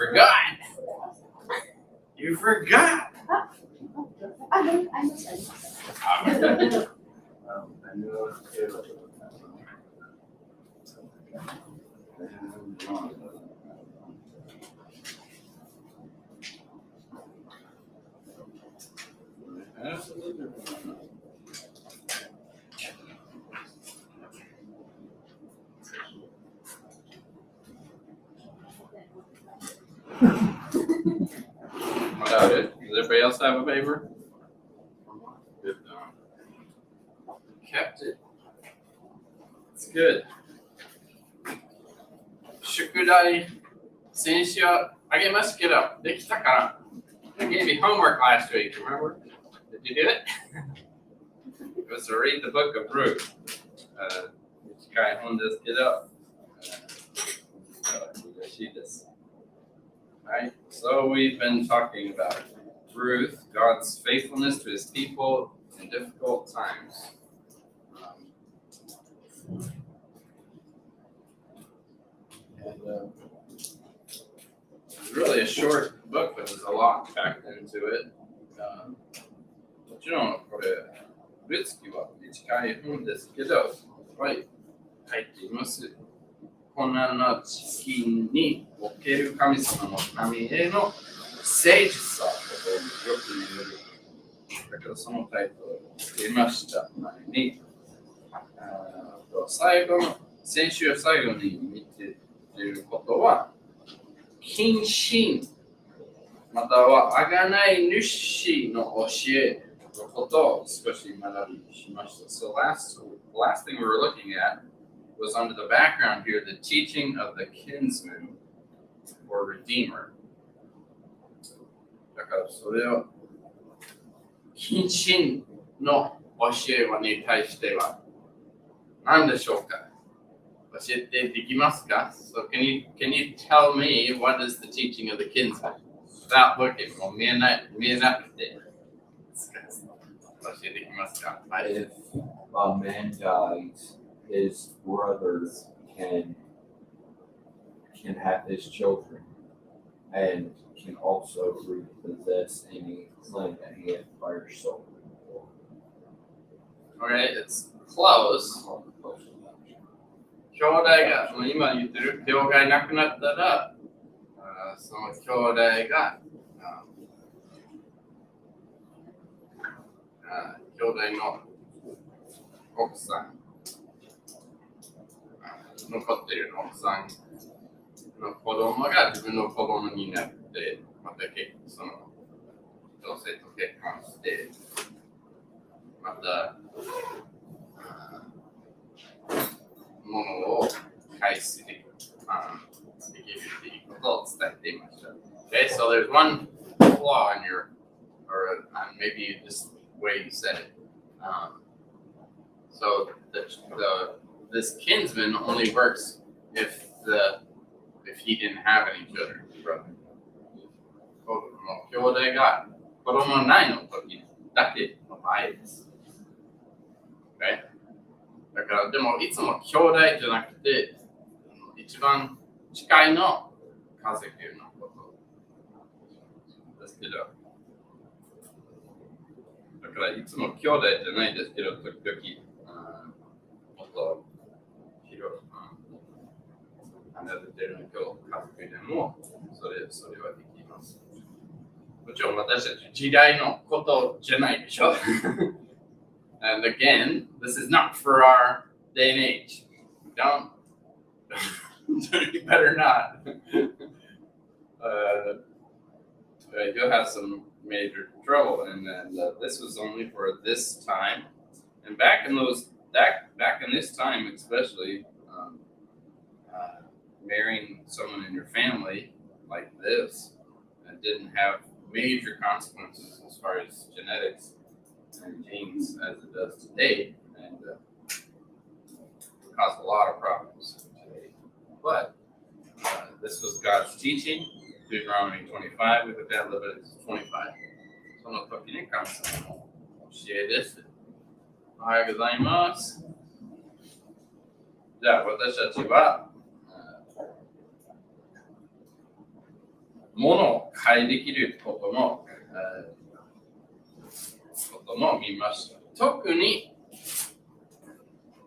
forgot. You forgot. I know. Without it, does everybody else have a paper? Good. Kept it. It's good. 宿題、先週あげましたけど、できたから。I gave you homework last week, remember? Did you do it? It was to read the book of Ruth. 短い本ですけど、嬉しいです。Right? So we've been talking about Ruth, God's faithfulness to his people in difficult times. It's really a short book, but there's a lot packed into it. もちろんこれ、ルツキは短い本ですけど、はい、書いています。困難な時期における神様の民への誠実さをよく言える。だけどそのタイトルをつけました前に、先週最後に見ていることは、謹慎または贖い主の教えのことを少し学びしました。So last thing we were looking at was under the background here, the teaching of the kinsman or redeemer. だからそれを謹慎の教えに対しては何でしょうか？教えてできますか？ So can you tell me what is the teaching of the kinsman? Without looking, もう見えなくて教えてできますか？ If a man dies, his brothers can have his children and can also repossess any claim that he had prior sold. Okay, it's close. 兄弟が、今言ってる兄弟が亡くなったら、その兄弟が、兄弟の奥さん、残っている奥さんの子供が自分の子供になって、またその女性と結婚して、また物を返しできるということを伝えていました。Okay, so there's one flaw in your, or maybe just the way you said it. So this kinsman only works if he didn't have any children. 兄弟が子供ないの時だけの場合です。Okay? だからでもいつも兄弟じゃなくて一番近いの家族のことですけど、だからいつも兄弟じゃないですけど時々もっと広い離れてる家族でもそれはできます。もちろん私たち時代のことじゃないでしょ。And again, this is not for our day and age. You better not. You'll have some major trouble. And then this was only for this time. And back in this time, especially, marrying someone in your family like this didn't have major consequences as far as genetics and genes as it does today, and caused a lot of problems today. But this was God's teaching. Deuteronomy 25, we looked at Leviticus 25. その時に神様の教えです。おはようございます。じゃあ私たちは物を買いできることも、見ました。特に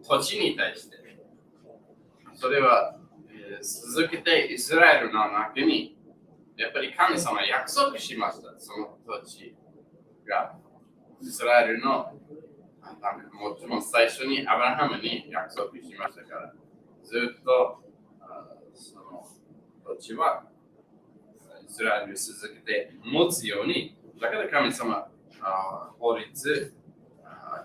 土地に対して。それは、続けてイスラエルの中に、やっぱり神様は約束しました。その土地がイスラエルのもちろん最初にアブラハムに約束しましたから、ずっとその土地はイスラエルを続けて持つように、だから神様法律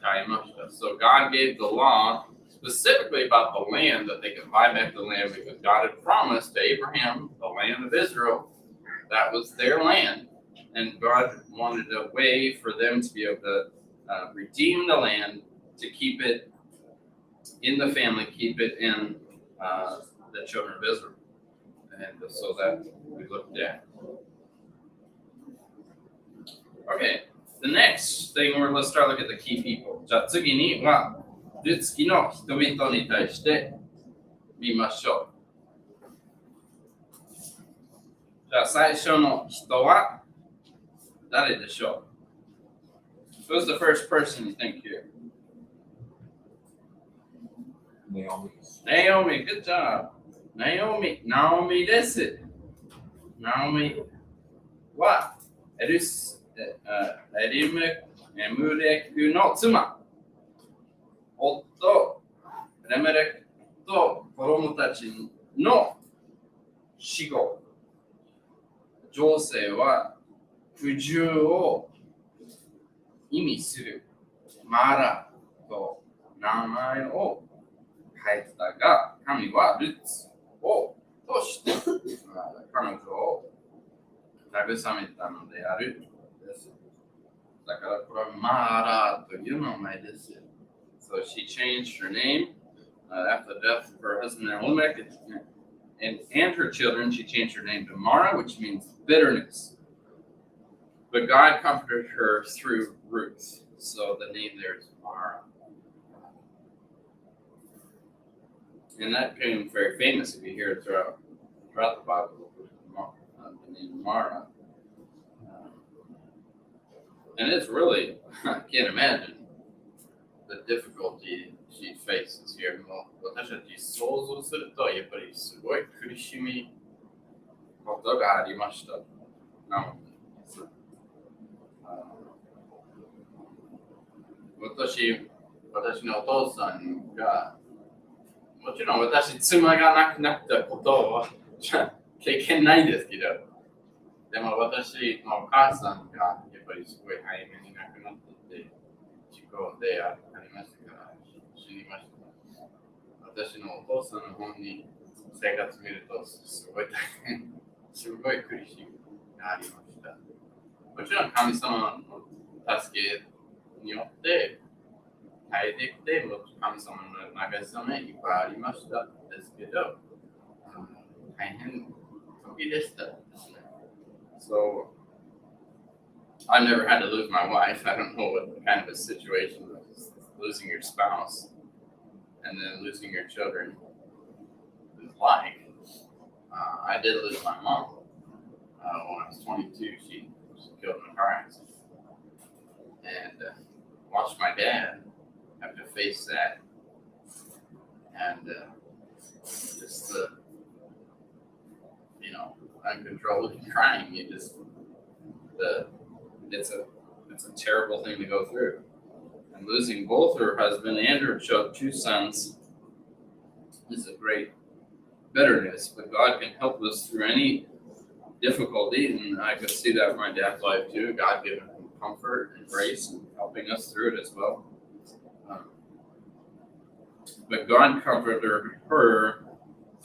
与えました。So God gave the law specifically about the land that they could buy back the land because God had promised to Abraham the land of Israel. That was their land. And God wanted a way for them to be able to redeem the land, to keep it in the family, keep it in the children of Israel. And so that we looked at. Okay, the next thing, let's start looking at the key people. じゃあ次には、ルツキの人々に対して見ましょう。じゃあ最初の人は誰でしょう？ Who's the first person you think here? Naomi, good job. Naomi です。Naomi はエリムレクの妻。夫、レメレクと子供たちの死後。情勢は不自由を意味するマラと名前を変えたが、神はルツをとして彼女を慰めたのであるです。だからこれはマラという名前です。So she changed her name after the death of her husband Elimelech and her children. She changed her name to Mara, which means bitterness. But God comforted her through Ruth. So the name there is Mara. And that became very famous if you hear it throughout the Bible, the name Mara. And it's really, I can't imagine the difficulty she faces here. 私たち想像すると、やっぱりすごい苦しみことがありました。なので、私のお父さんが、もちろん私、妻が亡くなったことは経験ないですけど、でも私のお母さんがやっぱりすごい早めに亡くなってて、事故でありましたから死にました。私のお父さんの方に生活見るとすごい大変、すごい苦しみがありました。もちろん神様の助けによって耐えてきて、神様の慰めいっぱいありましたですけど、大変時でしたですね。So, I never had to lose my wife. I don't know what kind of a situation losing your spouse and then losing your children is like. I did lose my mom. When I was 22, she was killed in a car accident. And watched my dad have to face that. And just uncontrollably crying. It's a terrible thing to go through. And losing both her husband and her two sons is a great bitterness. But God can help us through any difficulty, and I could see that in my dad's life too. God giving him comfort and grace and helping us through it as well. But God comforted her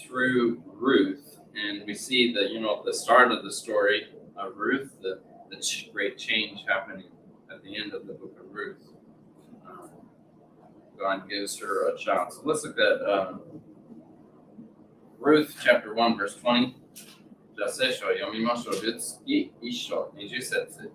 through Ruth, and we see that at the start of the story of Ruth, the great change happening at the end of the book of Ruth. God gives her a child. So let's look at Ruth chapter 1 verse 20. じゃあ聖書を読みましょう。ルツキ1章20節。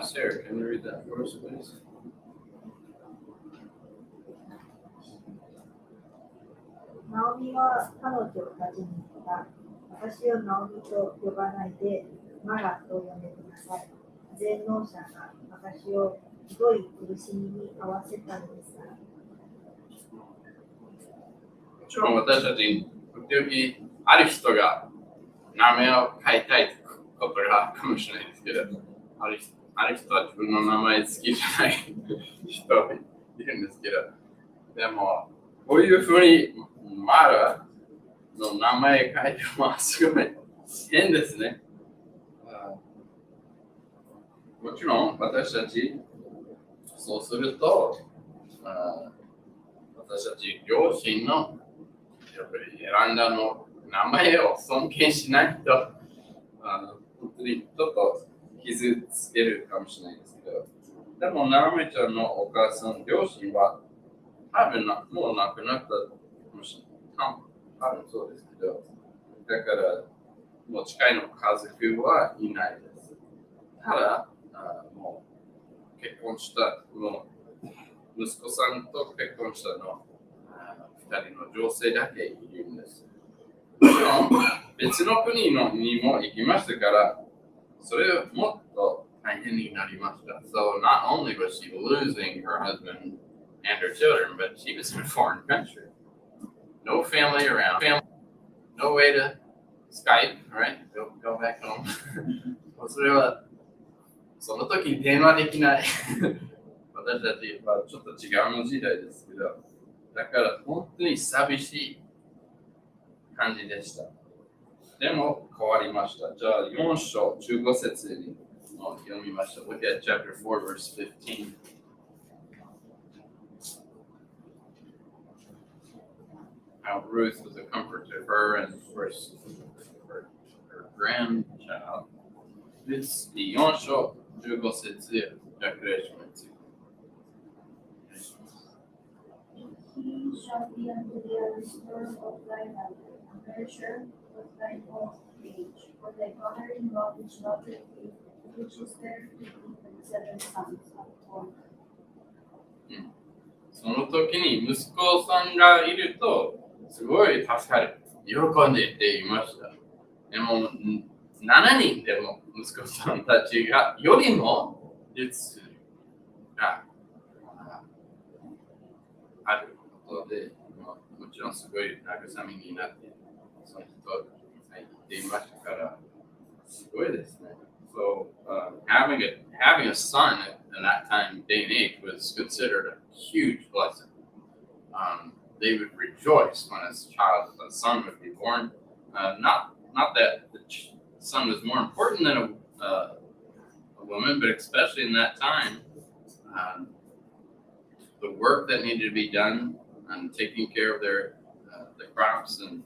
Sarah, can you read that for us, please? ナオミは彼女たちに言った。私をナオミと呼ばないで、マガと呼んでください。全能者が私をひどい苦しみに合わせたのですから。もちろん私たちに時々ある人が名前を変えたいことがあるかもしれないですけど、ある人は自分の名前好きじゃない人いるんですけど、でもこういうふうにマラの名前変えてもすごい変ですね。もちろん私たちそうすると私たち両親のやっぱり選んだの名前を尊敬しないと本当にちょっと傷つけるかもしれないですけど、でもナオミちゃんのお母さん両親は多分もう亡くなったかもしれない。多分そうですけど、だからもう近いの家族はいないです。ただもう結婚したもう息子さんと結婚したの2人の女性だけいるんです。もちろん別の国にも行きましたから、それはもっと大変になりました。So not only was she losing her husband and her children, but she was in a foreign country. No family around, no way to Skype, right? Go back home. それはその時に電話できない私たちはちょっと違うの時代ですけど、だから本当に寂しい感じでした。でも変わりました。じゃあ4章15節に読みました。Look at chapter 4 verse 15. How Ruth was a comfort to her and of course her grandchild. 4章15節略礼します。He shall be unto thee a restorer of thy mother, a nourisher of thy old age, for thy father-in-law which loveth thee, which is better to thee than 7 sons of one. その時に息子さんがいるとすごい助かる。喜んでって言いました。でも7人でも息子さんたちがよりも実があることで、もちろんすごい慰めになって、その人が言っていましたから、すごいですね。So having a son in that time, day and age, was considered a huge blessing. They would rejoice when a son would be born. Not that the son was more important than a woman, but especially in that time, the work that needed to be done and taking care of their the crops and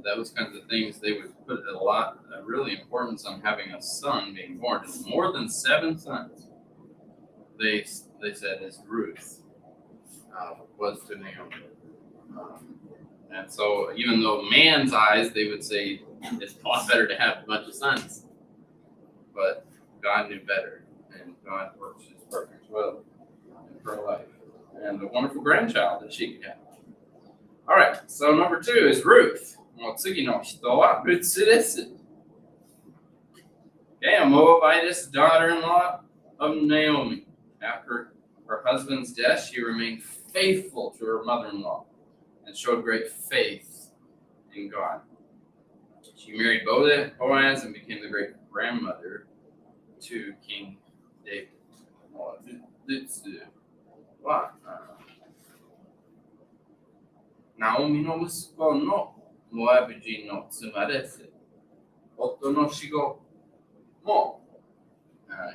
those kinds of things, they would put a really importance on having a son being born. And more than 7 sons, they said, as Ruth was to Naomi. And so even though man's eyes, they would say it's a lot better to have a bunch of sons, but God knew better, and God works his perfect will in her life. And the wonderful grandchild that she could have. All right, so number 2 is Ruth. もう次の人はルツです。Okay, a Moabitess daughter-in-law of Naomi. After her husband's death, she remained faithful to her mother-in-law and showed great faith in God. She married Boaz and became the great grandmother to King David. ルツはナオミの息子のモアブ人の妻です。夫の死後も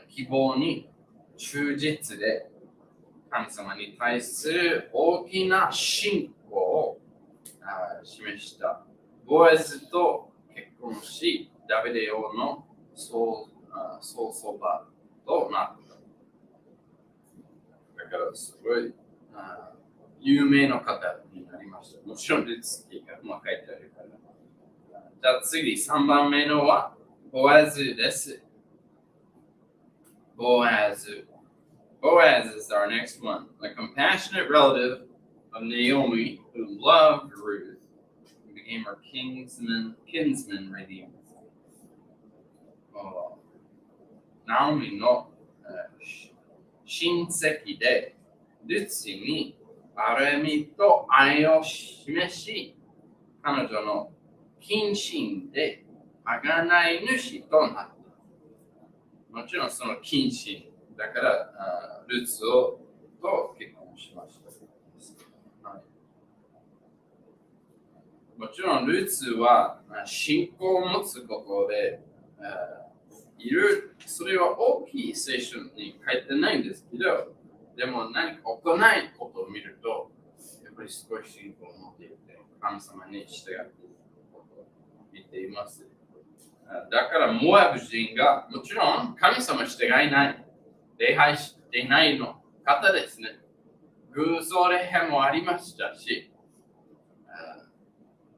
希望に忠実で神様に対する大きな信仰を示したボアズと結婚し、ダビデ王の曽祖母となった。だからすごい有名な方になりました。もちろんルツキが書いてあるから。じゃあ次、3番目のはボアズです。Boaz. Boaz is our next one. A compassionate relative of Naomi who loved Ruth and became her kinsman redeemer. ナオミの親戚でルツに憐れみと愛を示し、彼女の近親で贖い主となった。もちろんその近親だからルツと結婚しました。はい、もちろんルツは信仰を持つことで、それは大きい聖書に書いてないんですけど、でも何か行いことを見ると、やっぱりすごい信仰を持っていて、神様に従っていることを言っています。だからモアブ人がもちろん神様従いない、礼拝していないの方ですね。偶像礼拝もありましたし、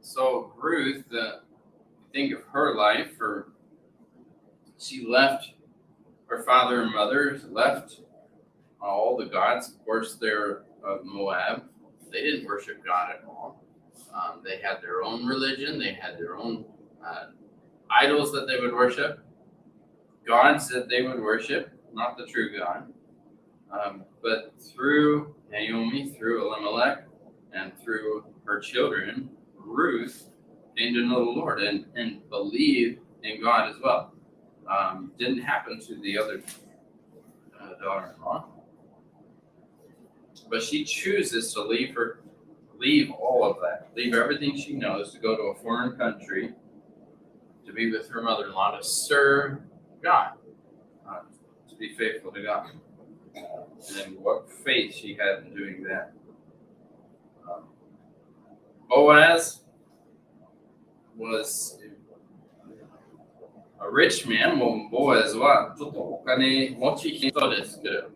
So Ruth, think of her life, she left her father and mother, left all the gods. Of course, they're of Moab. They didn't worship God at all. They had their own religion. They had their own idols that they would worship, gods that they would worship, not the true God. But through Naomi, through Elimelech, and through her children, Ruth came to know the Lord and believe in God as well. Didn't happen to the other daughter-in-law. But she chooses to leave all of that, leave everything she knows to go to a foreign country to be with her mother-in-law, to serve God, to be faithful to God. And what faith she had in doing that. Boaz was a rich man. Well, Boaz はちょっとお金持ち人ですけど、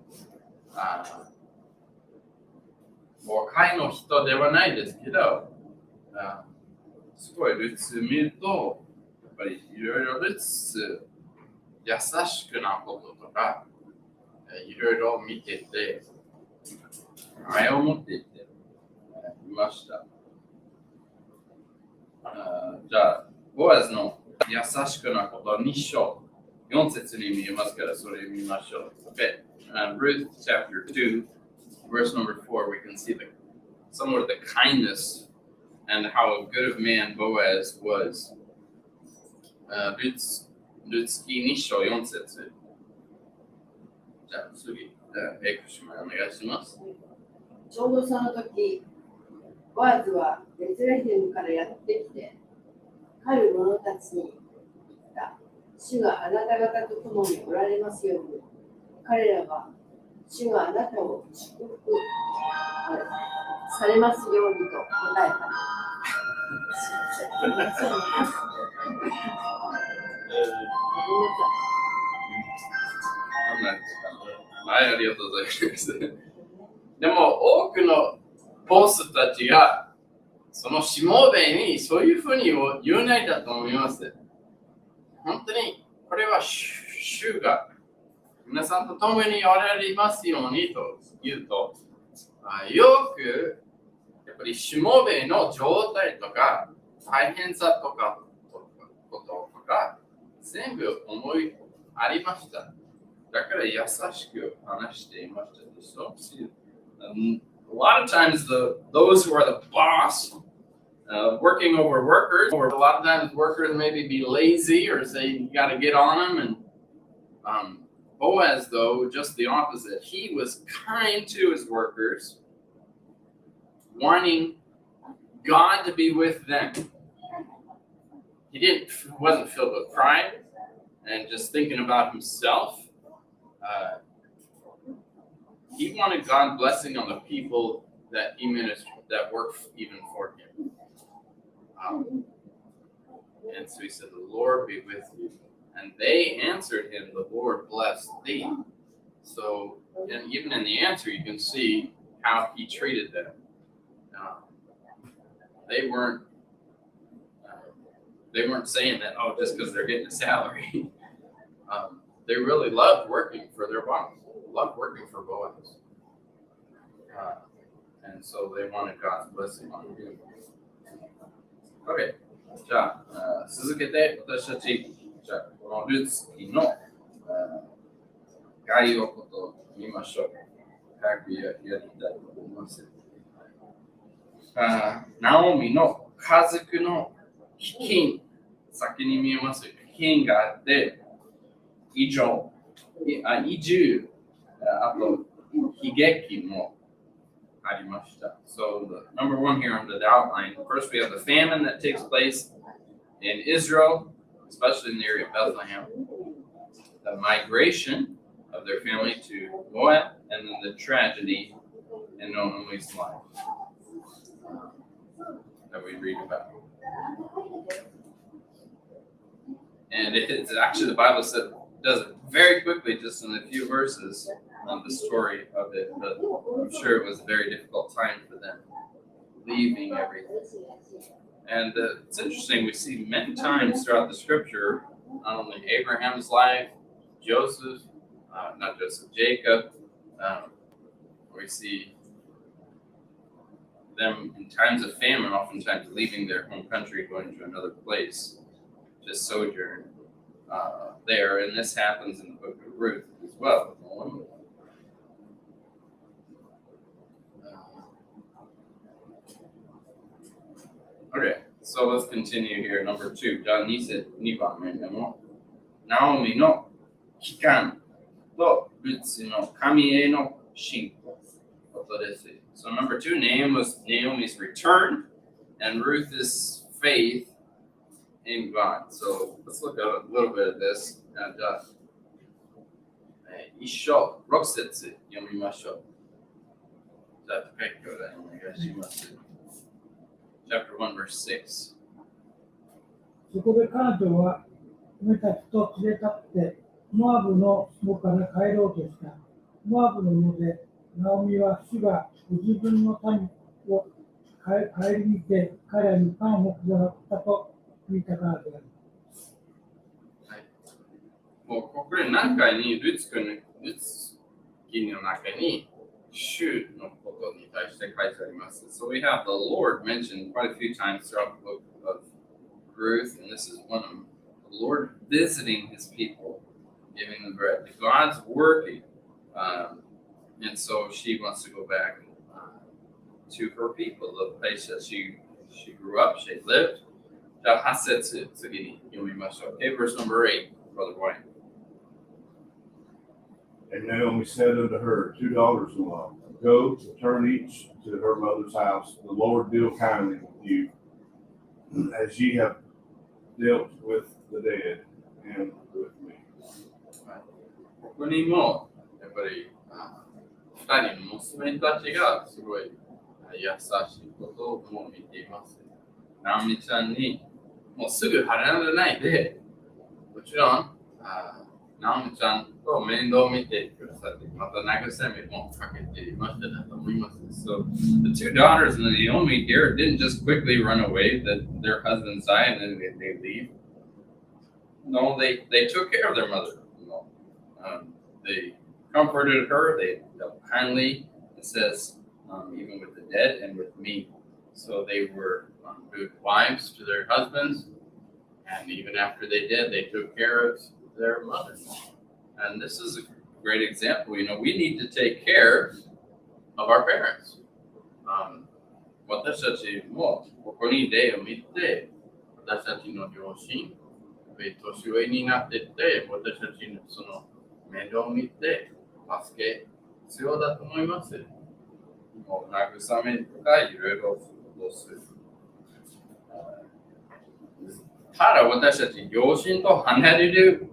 お金の人ではないですけど、すごいルツ見ると、やっぱりいろいろルツ優しくなこととか、いろいろ見てて、愛を持っていていました。じゃあ、ボアズの優しくなこと2章、4節に見えますから、それ見ましょう。Okay. Ruth chapter 2, verse number 4, we can see somewhat of the kindness and how good of man Boaz was. ルツ記2章4節。じゃあ次、エクシマお願いします。ちょうどその時、ボアズはベツレヘムからやってきて、狩る者たちに言った。主があなた方と共におられますように。彼らは主があなたを祝福されますようにと答えた。はい、ありがとうございます。でも多くのボスたちがそのしもべにそういうふうに言うないだと思います。本当にこれは主が皆さんと共におられますようにと言うと、よくやっぱりしもべの状態とか大変さとかこととか全部思いありました。だから優しく話していましたでしょ。A lot of times those who are the boss working over workers, or a lot of times workers maybe be lazy or say you got to get on them. And Boaz, though, just the opposite. He was kind to his workers, wanting God to be with them. He wasn't filled with pride and just thinking about himself. He wanted God's blessing on the people that he ministered, that worked even for him. And so he said, the Lord be with you. And they answered him, the Lord bless thee. So, and even in the answer, you can see how he treated them. They weren't saying that, oh, just because they're getting a salary. they really loved working for their boss, loved working for Boaz. And so they wanted God's blessing on him. Okay. じゃあ、続けて私たち、じゃあ、このルツキの概要ことを見ましょう。早くやりたいと思います。ナオミの家族の飢饉、先に見えます。飢饉があって、移住、あと悲劇もありました。So the number one here on the outline, first we have the famine that takes place in Israel, especially in the area of Bethlehem, the migration of their family to Moab, and then the tragedy in Naomi's life that we read about. And it's actually, the Bible does it very quickly, just in a few verses, the story of it, but I'm sure it was a very difficult time for them, leaving everything. And it's interesting, we see many times throughout the scripture, not only Abraham's life, Joseph, not Joseph, Jacob, we see them in times of famine, oftentimes leaving their home country, going to another place to sojourn there. And this happens in the book of Ruth as well. Okay, so let's continue here. Number 2. じゃあ2番目でも、ナオミの帰還とルツの神への信仰ことです。So number 2, Naomi's return and Ruth's faith in God. So let's look at a little bit of this. じゃあ、一章6節読みましょう。じゃあ、高い兄弟お願いします。Chapter 1, verse 6. そこで彼女は嫁たちと連れ立ってモアブの野から帰ろうとした。モアブの野でナオミは主がご自分の民を顧みて彼らにパンをくださったと見たからである。はい。もうここで何回にルツ記の中に主のことに対して書いてあります。So we have the Lord mentioned quite a few times throughout the book of Ruth, and this is one of them. The Lord visiting his people, giving them bread. God's working, and so she wants to go back to her people, the place that she grew up, she lived. じゃあ8節次に読みましょう。Okay, verse number 8, Brother White. And Naomi said unto her 2 daughters-in-law, Go, return each to her mother's house. The Lord deal kindly with you, as ye have dealt with the dead and with me. ここにもやっぱり2人の娘たちがすごい優しいことをもう見ています。ナオミちゃんにもうすぐ離れないで、もちろんナオミちゃんと面倒を見てくださって、また慰めもかけていましただと思います。So the 2 daughters and Naomi here didn't just quickly run away, that their husbands die and then they leave. No, they took care of their mother. They comforted her, they dealt kindly, it says, even with the dead and with me. So they were good wives to their husbands, and even after they did, they took care of their mother. And this is a great example. We need to take care of our parents. 私たちもここに例を見て、私たちの両親、年上になっていって、私たちのその面倒を見て、助け必要だと思います。もう慰めとかいろいろする。ただ私たち両親と離れる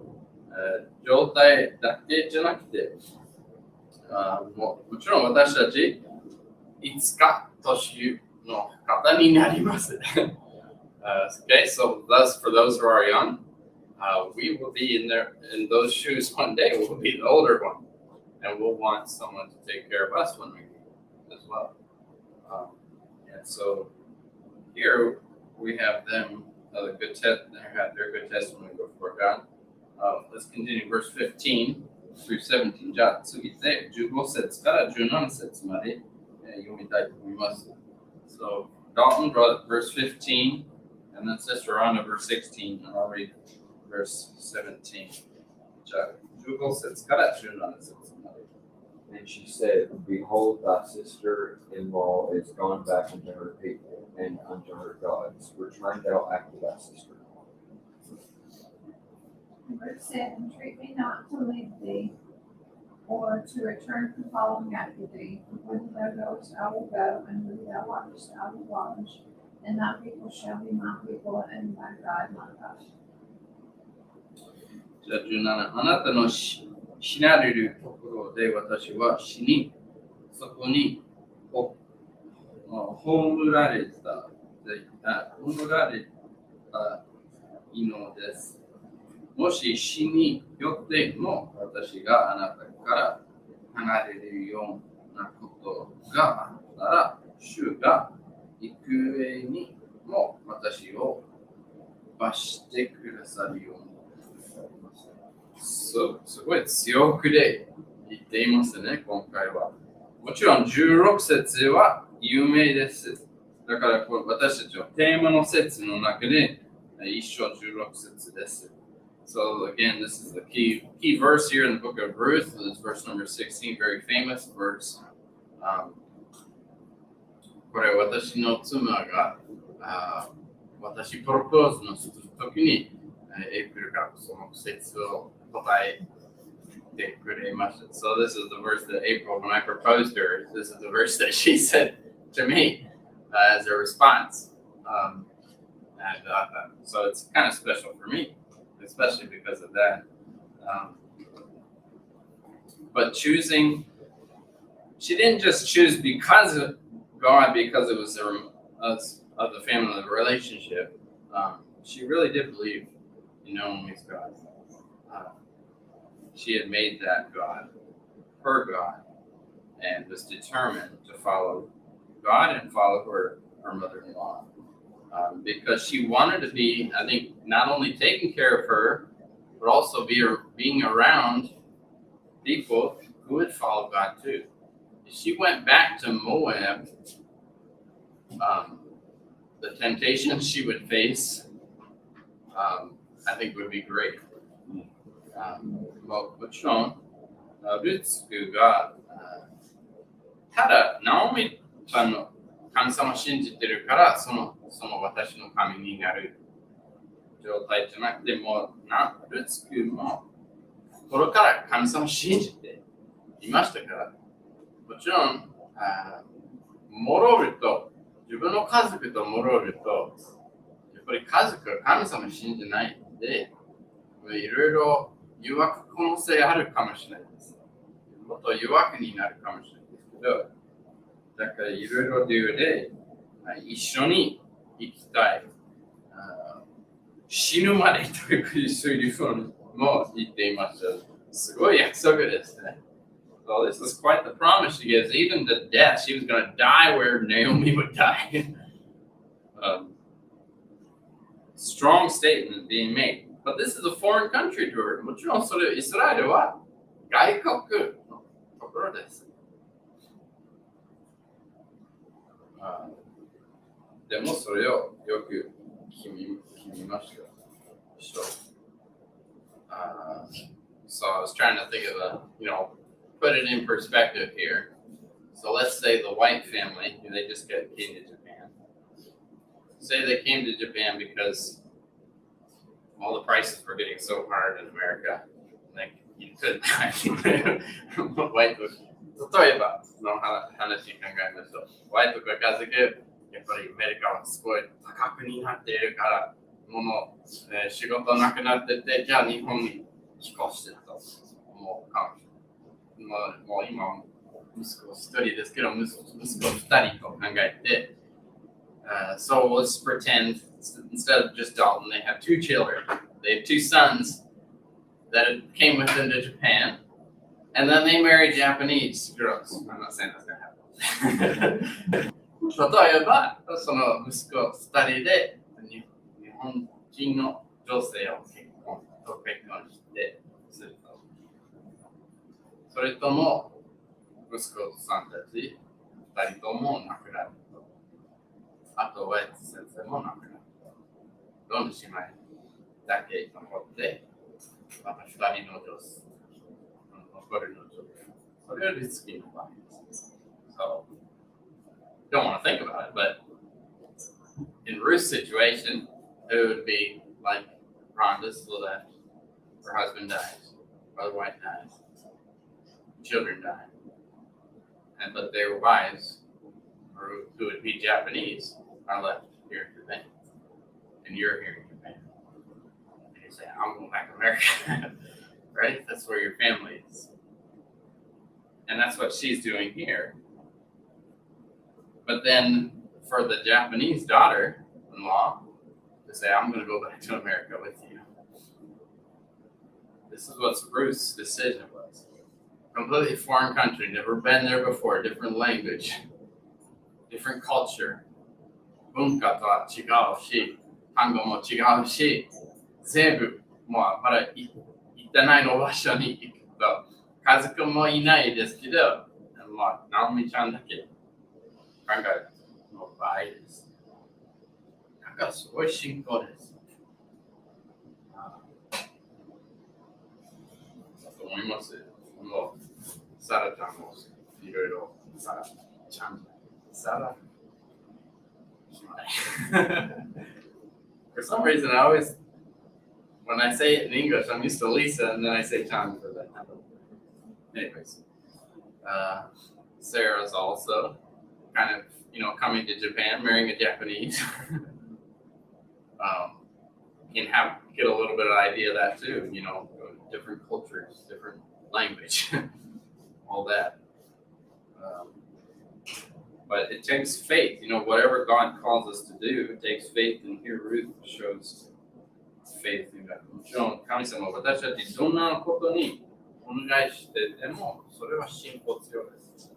状態だけじゃなくて、もちろん私たちいつか年の方になります。Okay, so for those who are young, we will be in those shoes one day. We'll be the older one, and we'll want someone to take care of us when we as well. And so here we have them. They had their good testimony before God. Let's continue verse 15 through 17. じゃあ次で15節から17節まで読みたいと思います。So Dalton brought verse 15, and then Sister Rhonda verse 16, and I'll read verse 17. じゃあ15節から17節まで。And she said, Behold, thy sister-in-law is gone back unto her people and unto her gods. Return thou after thy sister. Verse 7, Entreat me not to leave thee, or to return from following after thee. When thou goest, I will go, and when thou watchest, I will watch. And thy people shall be my people, and thy God my God. じゃあ17、あなたの死なれるところで私は死に、そこに葬られたいのです。もし死によっても私があなたから離れるようなことがあったら、主が行方にも私を罰してくださるように。すごい強くで言っていますね、今回は。もちろん16節は有名です。だから私たちはテーマの説の中で一章16節です。So again, this is the key verse here in the book of Ruth. This is verse number 16, very famous verse. これ私の妻が私プロポーズのするときにエイプリルがその説を答えてくれました。So this is the verse that April, when I proposed to her, this is the verse that she said to me as a response. So it's kind of special for me, especially because of that. But choosing, she didn't just choose because of God, because it was of the family relationship. She really did believe in Naomi's God. She had made that God her God and was determined to follow God and follow her mother-in-law. Because she wanted to be, I think, not only taking care of her, but also being around people who would follow God too. If she went back to Moab, the temptations she would face, I think would be great. もちろん、ルツクが、ただ、ナオミさんの神様を信じてるから、その私の神になる状態じゃなくて、もうルツクも心から神様を信じていましたから、もちろん、戻ると、自分の家族と戻ると、やっぱり家族は神様を信じないので、いろいろ誘惑可能性あるかもしれないです。もっと誘惑になるかもしれないですけど、だからいろいろ理由で一緒に生きたい。死ぬまでというそういうふうにも言っていました。すごい約束ですね。So this is quite the promise she gives. Even to death, she was going to die where Naomi would die. Strong statement being made. But this is a foreign country to her. もちろんそれイスラエルは外国のところです。でもそれをよく決めました。So I was trying to think of put it in perspective here. So let's say the white family, they just came to Japan. Say they came to Japan because all the prices were getting so hard in America. Like, you couldn't white book. 例えばの話考えましょう。white book が家族、やっぱりアメリカはすごい高くになっているから、仕事なくなってて、じゃあ日本に引っ越してと思うかもしれない。もう今、息子一人ですけど、息子二人と考えて、so let's pretend instead of just Dalton, they have two children. They have two sons that came with them to Japan, and then they married Japanese girls. I'm not saying that's going to happen. 例えば、その息子二人で日本人の女性を結婚それとも息子さんたち2人とも亡くなると。あとは先生も亡くなると。どの姉妹だけ残って、また2人の女性、残るの女性。それはリスキーの場合です。So, don't want to think about it, but in Ruth's situation, it would be like Rhonda's left, her husband dies, Brother White dies, children die, but their wives, or who would be Japanese, are left here in Japan, and you're here in Japan. And you say, I'm going back to America, right? That's where your family is. And that's what she's doing here. But then for the Japanese daughter-in-law to say, I'm going to go back to America with you. This is what Ruth's decision was. Completely foreign country, never been there before, different language, different culture. 文化とは違うし、単語も違うし、全部もうまだ行ってないの場所に行くと、家族もいないですけど、まあ、直美ちゃんだけ考えの場合です。だからすごい信仰です。だと思います。もうサラちゃんもいろいろ、サラちゃん、サラFor some reason, I always, when I say it in English, I'm used to Lisa, and then I say Chan for that. Anyways, Sarah's also kind of, coming to Japan, marrying a Japanese. Can get a little bit of idea of that too, different cultures, different language, all that. But it takes faith, whatever God calls us to do, it takes faith, and here Ruth shows faith in God. もちろん神様は私たちどんなことにお願いしてでも、それは信仰必要です。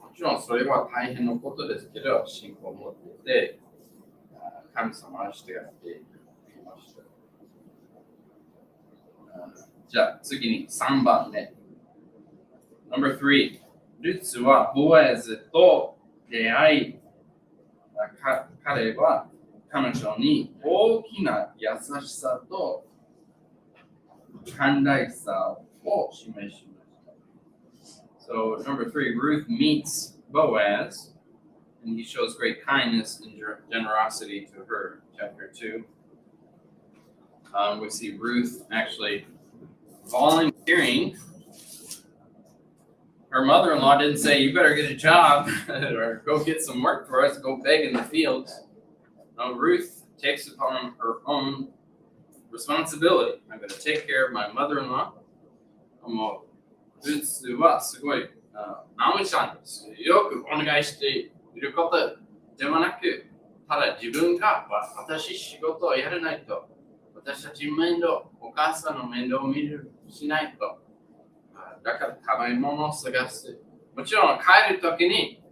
もちろんそれは大変なことですけど、信仰を持っていて、神様はしてやっていました。じゃあ次に3番目。Number 3。ルツはボアズと出会い、彼は彼女に大きな優しさと寛大さを示しました。So, number 3, Ruth meets Boaz, and he shows great kindness and generosity to her. Chapter 2. We see Ruth actually volunteering. Her mother-in-law didn't say, you better get a job or go get some work for us, go beg in the fields. No, Ruth takes upon her own responsibility. I'm going to take care of my mother-in-law. もう、ルツはすごい、ナオミさんです。よくお願いしていることではなく、ただ自分が私仕事をやらないと、私たち面倒、お母さんの面倒を見るしないと。だから食べ物を探す。もちろん帰るときに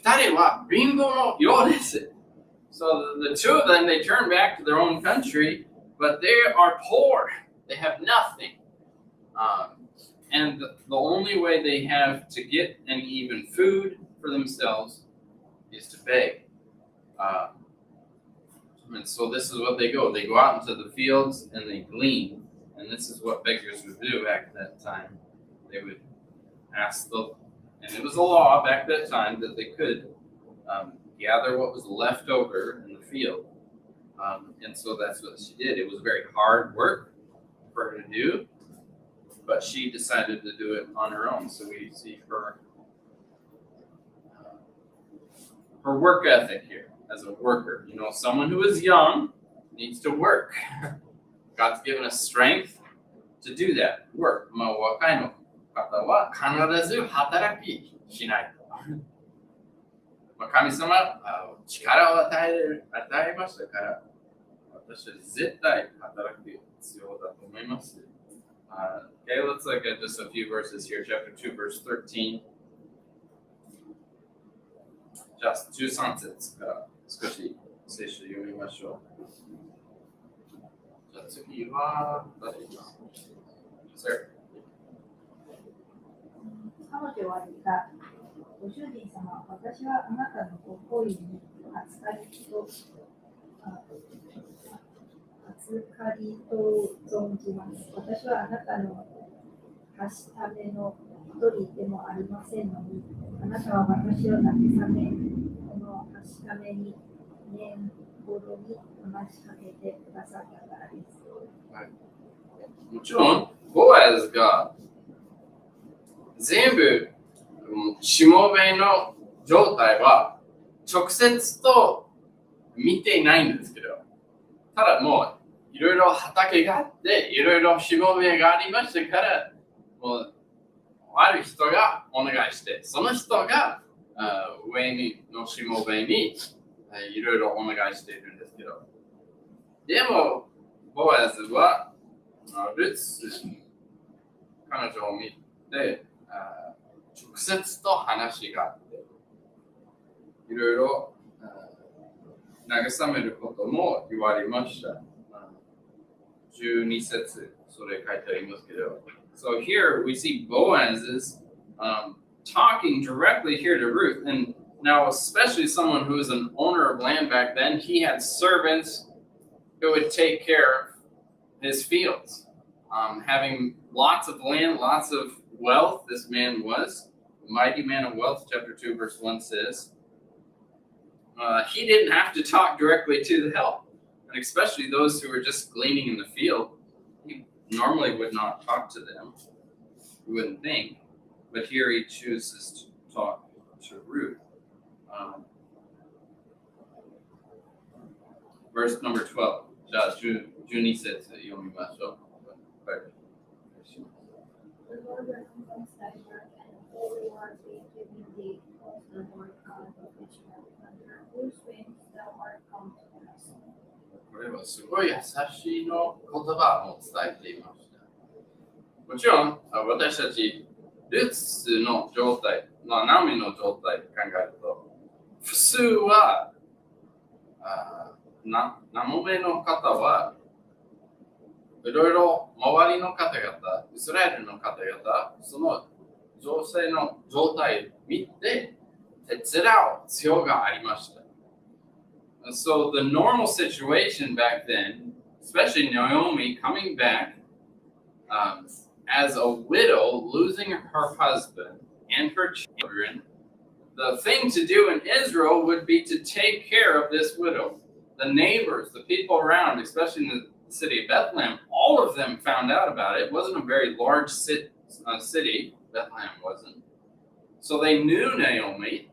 2人は貧乏のようです。So the two of them, they turn back to their own country, but they are poor. They have nothing. And the only way they have to get any even food for themselves is to beg. And so this is what they go. They go out into the fields and they glean. And this is what beggars would do back at that time. They would ask and it was a law back at that time that they could gather what was left over in the field. And so that's what she did. It was very hard work for her to do, but she decided to do it on her own. So we see her work ethic here as a worker. Someone who is young needs to work. God's given us strength to do that work. 若いの方は必ず働きしないと。神様は力を与えましたから、私たち絶対働く必要だと思います。Okay, let's look at just a few verses here. Chapter 2, verse 13. じゃあ13節から少し聖書を読みましょう。じゃあ次は誰か。Sir. 彼女は言った。ご主人様、私はあなたのご好意に預かりと存じます。私はあなたのはしための一人でもありませんのに、あなたは私を慰め、このはしために年ほどに話しかけてくださったからです。もちろん、ボアズが全部しもべの状態は直接と見ていないんですけど、ただもういろいろ畑があっていろいろしもべがありましたから、もうある人がお願いして、その人が上のしもべにいろいろお願いしているんですけど、でもボアズはルツ彼女を見て直接と話があって、いろいろ慰めることも言われました。12節、それ書いてありますけど。So here we see Boaz is talking directly here to Ruth. And now, especially someone who was an owner of land back then, he had servants who would take care of his fields. Having lots of land, lots of wealth, this man was a mighty man of wealth. Chapter 2, verse 1 says, he didn't have to talk directly to the help, and especially those who were just gleaning in the field. He normally would not talk to them, you wouldn't think, but here he chooses to talk to Ruth. Verse number 12. じゃあ12節読みましょう。はい。The Lord recompense thy work, and a full reward be given thee of the Lord God of Israel, under whose wings thou art come to us. これはすごい優しいの言葉を伝えていました。もちろん、私たち、ルツの状態、ナオミの状態で考えると、普通は、ナオミの方はいろいろ周りの方々、イスラエルの方々、その情勢の状態を見て、手伝う必要がありました。So the normal situation back then, especially Naomi coming back as a widow, losing her husband and her children, the thing to do in Israel would be to take care of this widow. The neighbors, the people around, especially in the city of Bethlehem, all of them found out about it. It wasn't a very large city, Bethlehem wasn't. So they knew Naomi,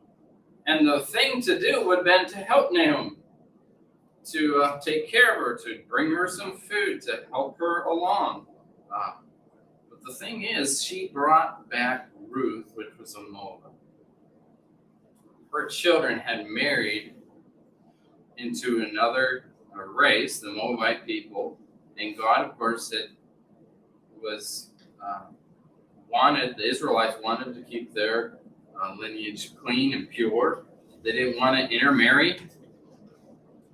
and the thing to do would have been to help Naomi, to take care of her, to bring her some food, to help her along. But the thing is, she brought back Ruth, which was a Moabite. Her children had married into another race, the Moabite people, and God, of course, was the Israelites wanted to keep their lineage clean and pure. They didn't want to intermarry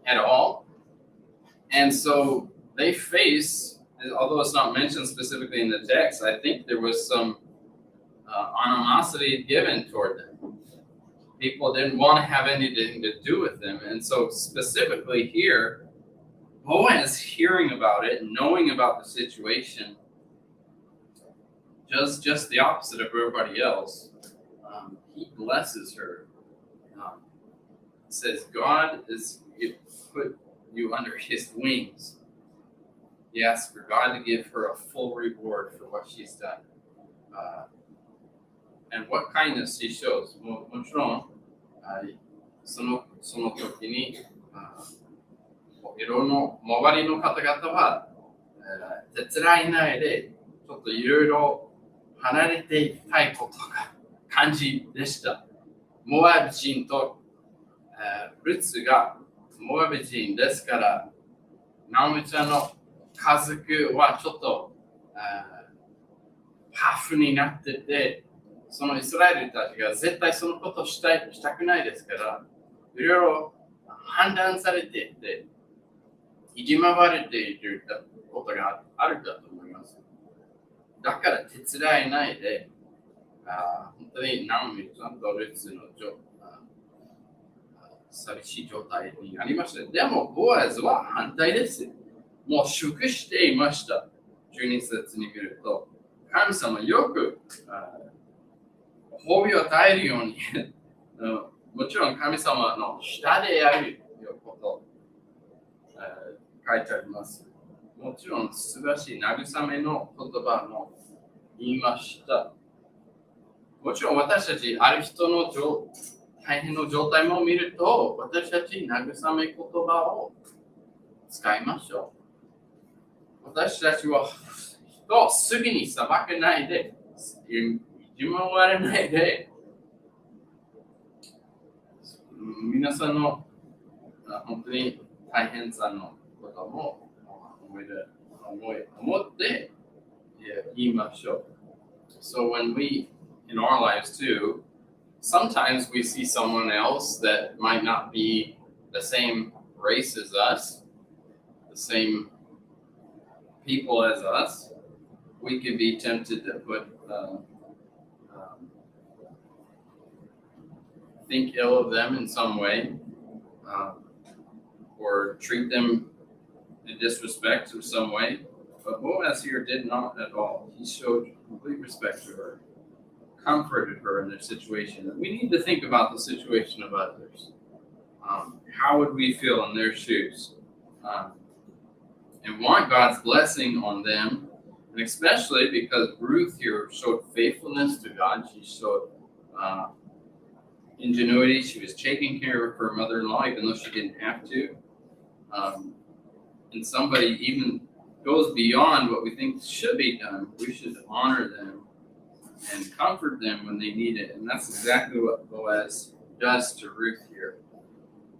at all. And so they face, although it's not mentioned specifically in the text, I think there was some animosity given toward them. People didn't want to have anything to do with them. And so specifically here, Boaz hearing about it, knowing about the situation, just the opposite of everybody else, he blesses her. Says God put you under his wings. He asks for God to give her a full reward for what she's done. And what kindness he shows. もちろん、その時に、いろんな周りの方々は、手伝いないで、ちょっといろいろ離れていきたいことが感じでした。モアブ人と、ルツがモアブ人ですから、ナオミちゃんの家族はちょっとハーフになってて、そのイスラエルたちが絶対そのことをしたくないですから、いろいろ判断されていて、いじまわれていることがあるかと思います。だから手伝えないで、本当にナオミさんとルツの寂しい状態になりました。でも、ボアズは反対です。もう祝していました。12節に見ると、神様よく褒美を与えるようにもちろん神様の下であること、書いてあります。もちろん素晴らしい慰めの言葉も言いました。もちろん私たちある人の大変な状態も見ると、私たち慰め言葉を使いましょう。私たちは人をすぐに裁けないで、いじめられないで、皆さんの本当に大変さのことも思って言いましょう。So when we, in our lives too, sometimes we see someone else that might not be the same race as us, the same people as us. We could be tempted to think ill of them in some way, or treat them in disrespect in some way. But Boaz here did not at all. He showed complete respect to her, comforted her in their situation. And we need to think about the situation of others. How would we feel in their shoes? And want God's blessing on them, and especially because Ruth here showed faithfulness to God. She showed ingenuity. She was taking care of her mother-in-law, even though she didn't have to. And somebody even goes beyond what we think should be done. We should honor them and comfort them when they need it. And that's exactly what Boaz does to Ruth here.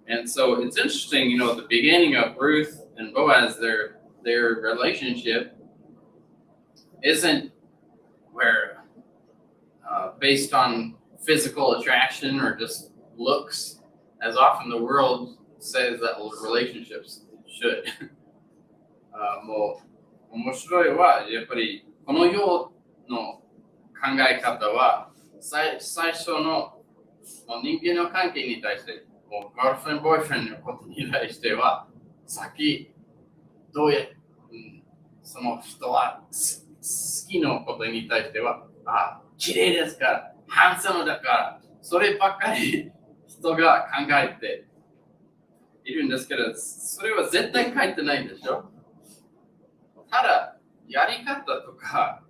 And so it's interesting, at the beginning of Ruth and Boaz, their relationship isn't where based on physical attraction or just looks, as often the world says that relationships should. もう面白いはやっぱりこの世の考え方は最初の人間の関係に対してもうガールフレンドボーイフレンドのことに対しては先どうやその人は好きのことに対しては綺麗ですからハンサムだからそればっかり人が考えているんですけどそれは絶対書いてないんでしょ。ただやり方とか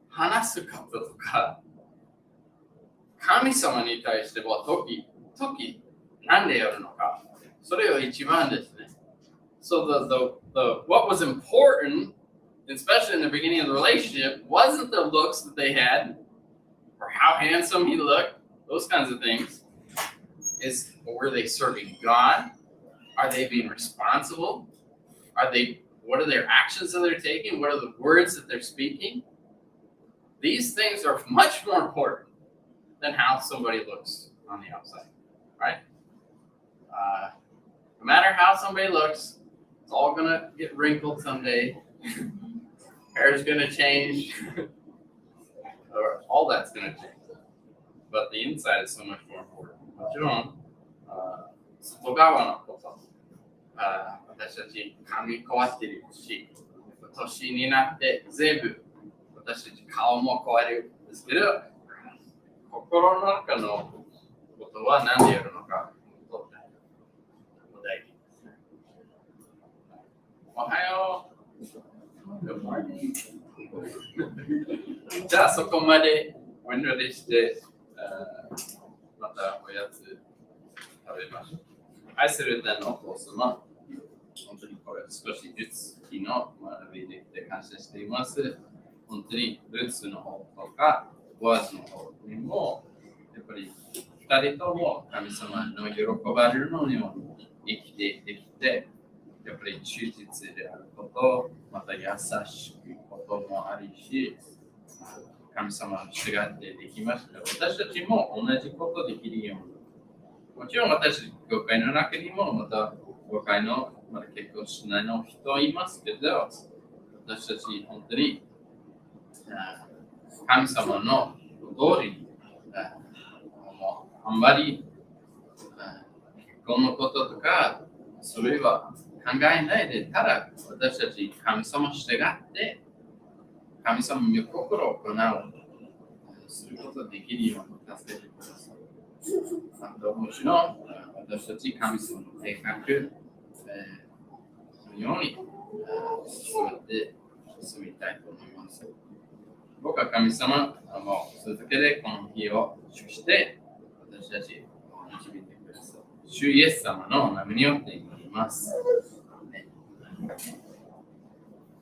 話す方とか神様に対しては時なんでやるのかそれが一番ですね。So what was important, especially in the beginning of the relationship, wasn't the looks that they had or how handsome he looked, those kinds of things. Were they serving God? Are they being responsible? What are their actions that they're taking? What are the words that they're speaking? These things are much more important than how somebody looks on the outside, right? No matter how somebody looks, it's all going to get wrinkled someday. Hair is going to change. Or all that's going to change. But the inside is so much more important. もちろん、外側のこと。私たち髪変わってるし、年になって全部私たち顔も変わるんですけど、心の中のことは何でやるのか、大事です。おはよう。じゃあそこまでお祈りして、またおやつ食べましょう。愛する天のお父様。本当にこれ少しずつ昨日学びできて感謝しています。本当にルーツの方とかボアズの方にもやっぱり2人とも神様の喜ばれるのように生きてできてやっぱり忠実であることまた優しいこともあるし神様に従ってできました。私たちも同じことできるようにもちろん私教会の中にもまた教会のまだ結婚しないの人いますけど、私たち本当に神様の通りにあんまり結婚のこととか、それは考えないで、ただ私たち神様に従って、神様の御心を行う、することができるように助けてください。あともちろん、私たち神様の計画、のように進みたいと思います。僕は神様も続けてこの日を祝して私たちを導いてください。主イエス様の名前によって祈ります。